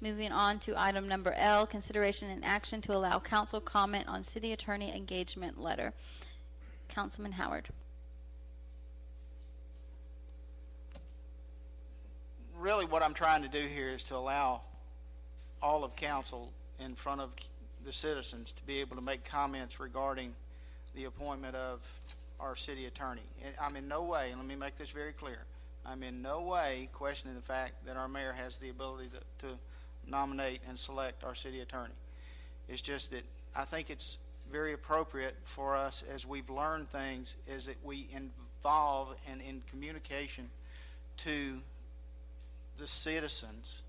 Moving on to item number L, consideration and action to allow council comment on city attorney engagement letter. Councilman Howard. Really what I'm trying to do here is to allow all of council in front of the citizens to be able to make comments regarding the appointment of our city attorney. And I'm in no way, and let me make this very clear, I'm in no way questioning the fact that our mayor has the ability to nominate and select our city attorney. It's just that I think it's very appropriate for us, as we've learned things, is that we involve and in communication to the citizens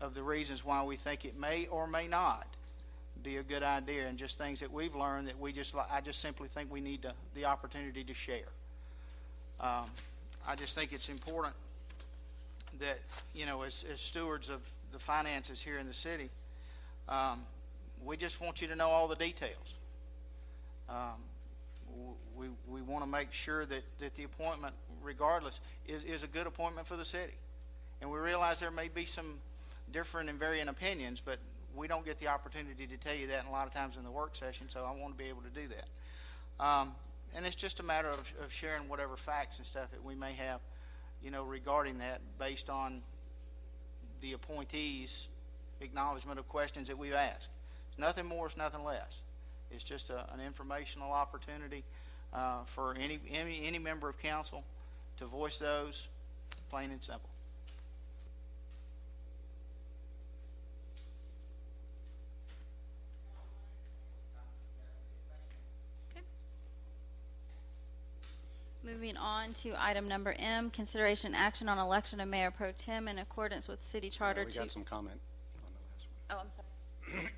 of the reasons why we think it may or may not be a good idea, and just things that we've learned that I just simply think we need the opportunity to share. I just think it's important that, you know, as stewards of the finances here in the city, we just want you to know all the details. We want to make sure that the appointment, regardless, is a good appointment for the city. And we realize there may be some different and varying opinions, but we don't get the opportunity to tell you that a lot of times in the work session, so I want to be able to do that. And it's just a matter of sharing whatever facts and stuff that we may have, you know, regarding that, based on the appointees' acknowledgement of questions that we've asked. It's nothing more, it's nothing less. It's just an informational opportunity for any member of council to voice those, plain and simple. Moving on to item number M, consideration and action on election of Mayor Pro Tem in accordance with City Charter. We got some comment on the last one. Oh, I'm sorry.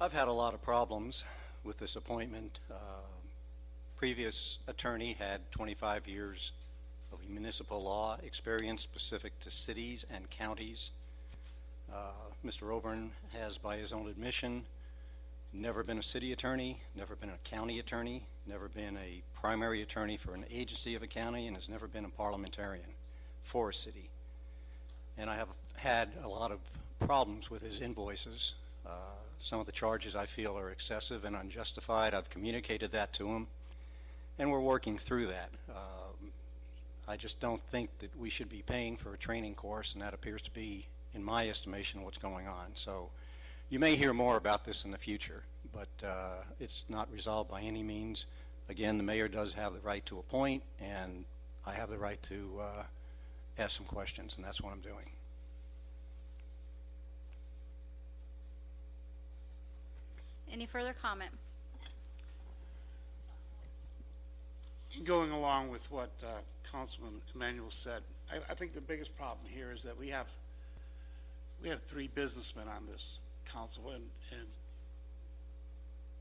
I've had a lot of problems with this appointment. Previous attorney had 25 years of municipal law experience specific to cities and counties. Mr. Oborn has, by his own admission, never been a city attorney, never been a county attorney, never been a primary attorney for an agency of a county, and has never been a parliamentarian for a city. And I have had a lot of problems with his invoices. Some of the charges I feel are excessive and unjustified. I've communicated that to him, and we're working through that. I just don't think that we should be paying for a training course, and that appears to be, in my estimation, what's going on. So you may hear more about this in the future, but it's not resolved by any means. Again, the mayor does have the right to appoint, and I have the right to ask some questions, and that's what I'm doing. Any further comment? Going along with what Councilman Emanuel said, I think the biggest problem here is that we have three businessmen on this council, and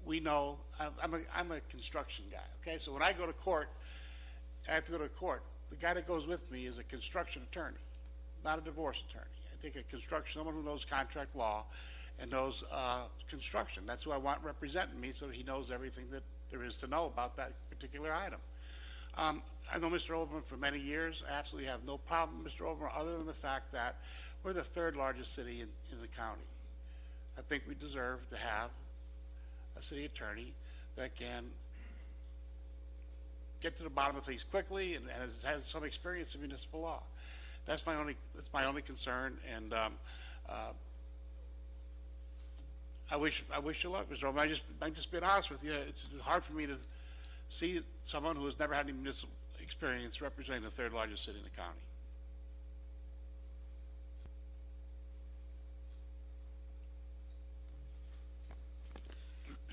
we know I'm a construction guy. Okay, so when I go to court, I have to go to court. The guy that goes with me is a construction attorney, not a divorce attorney. I think a construction, someone who knows contract law and knows construction. That's who I want representing me, so that he knows everything that there is to know about that particular item. I know Mr. Oberman for many years. I absolutely have no problem with Mr. Oberman, other than the fact that we're the third largest city in the county. I think we deserve to have a city attorney that can get to the bottom of things quickly and has some experience in municipal law. That's my only concern, and I wish you luck, Mr. Oberman. I'm just being honest with you. It's hard for me to see someone who has never had any municipal experience representing the third largest city in the county.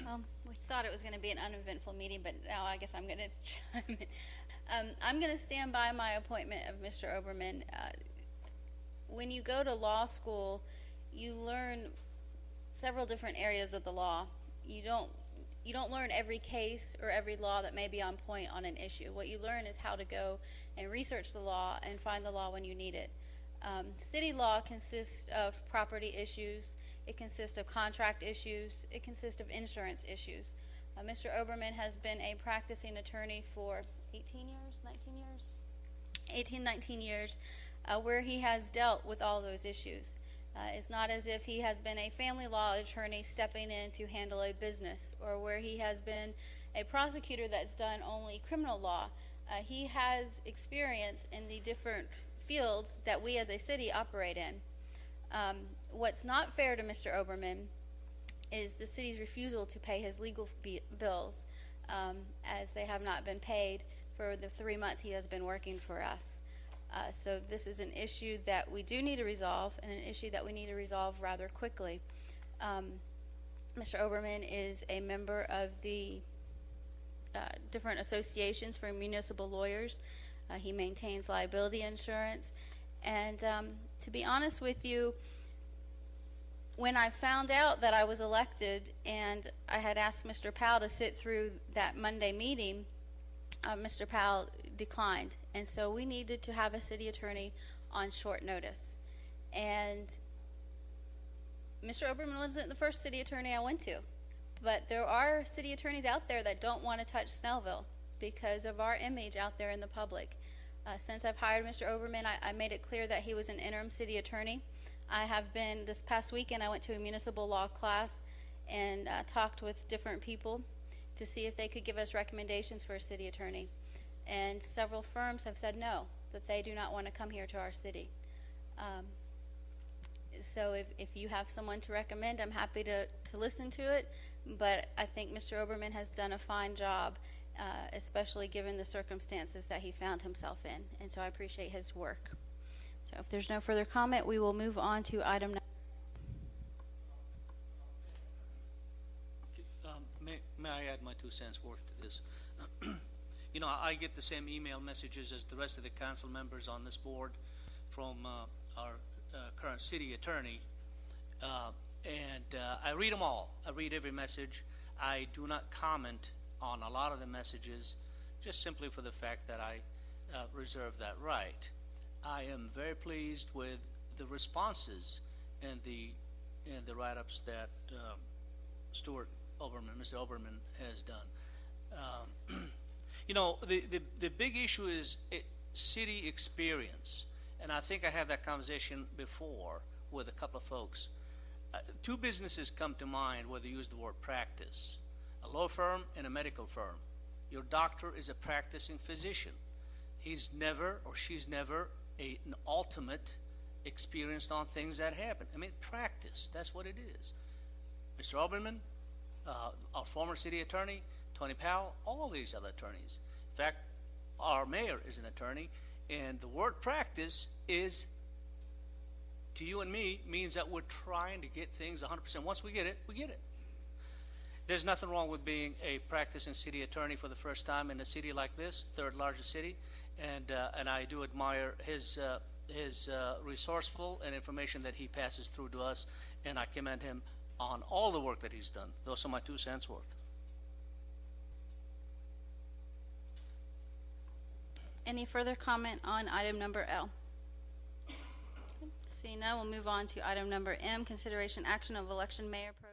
Well, we thought it was going to be an uneventful meeting, but now I guess I'm going to chime in. I'm going to stand by my appointment of Mr. Oberman. When you go to law school, you learn several different areas of the law. You don't learn every case or every law that may be on point on an issue. What you learn is how to go and research the law and find the law when you need it. City law consists of property issues. It consists of contract issues. It consists of insurance issues. Mr. Oberman has been a practicing attorney for 19 years. where he has dealt with all those issues. It's not as if he has been a family law attorney stepping in to handle a business, or where he has been a prosecutor that's done only criminal law. He has experience in the different fields that we as a city operate in. What's not fair to Mr. Oberman is the city's refusal to pay his legal bills, as they have not been paid for the 3 months he has been working for us. So this is an issue that we do need to resolve, and an issue that we need to resolve rather quickly. Mr. Oberman is a member of the different associations for municipal lawyers. He maintains liability insurance. And to be honest with you, when I found out that I was elected and I had asked Mr. Powell to sit through that Monday meeting, Mr. Powell declined. And so we needed to have a city attorney on short notice. And Mr. Oberman wasn't the first city attorney I went to. But there are city attorneys out there that don't want to touch Snellville because of our image out there in the public. Since I've hired Mr. Oberman, I made it clear that he was an interim city attorney. I have been, this past weekend, I went to a municipal law class and talked with different people to see if they could give us recommendations for a city attorney. And several firms have said no, that they do not want to come here to our city. So if you have someone to recommend, I'm happy to listen to it. But I think Mr. Oberman has done a fine job, especially given the circumstances that he found himself in. And so I appreciate his work. So if there's no further comment, we will move on to item number. May I add my 2 cents worth to this? You know, I get the same email messages as the rest of the council members on this board from our current city attorney, and I read them all. I read every message. I do not comment on a lot of the messages, just simply for the fact that I reserve that right. I am very pleased with the responses and the write-ups that Mr. Oberman has done. You know, the big issue is city experience, and I think I had that conversation before with a couple of folks. 2 businesses come to mind where they use the word practice: a law firm and a medical firm. Your doctor is a practicing physician. He's never or she's never an ultimate experienced on things that happen. I mean, practice, that's what it is. Mr. Oberman, our former city attorney, Tony Powell, all these other attorneys. In fact, our mayor is an attorney, and the word practice is, to you and me, means that we're trying to get things 100%. Once we get it, we get it. There's nothing wrong with being a practicing city attorney for the first time in a city like this, 3rd largest city, and I do admire his resourceful and information that he passes through to us, and I commend him on all the work that he's done. Those are my 2 cents worth. Any further comment on item number L? Seeing none, we'll move on to item number M, consideration action of election mayor pro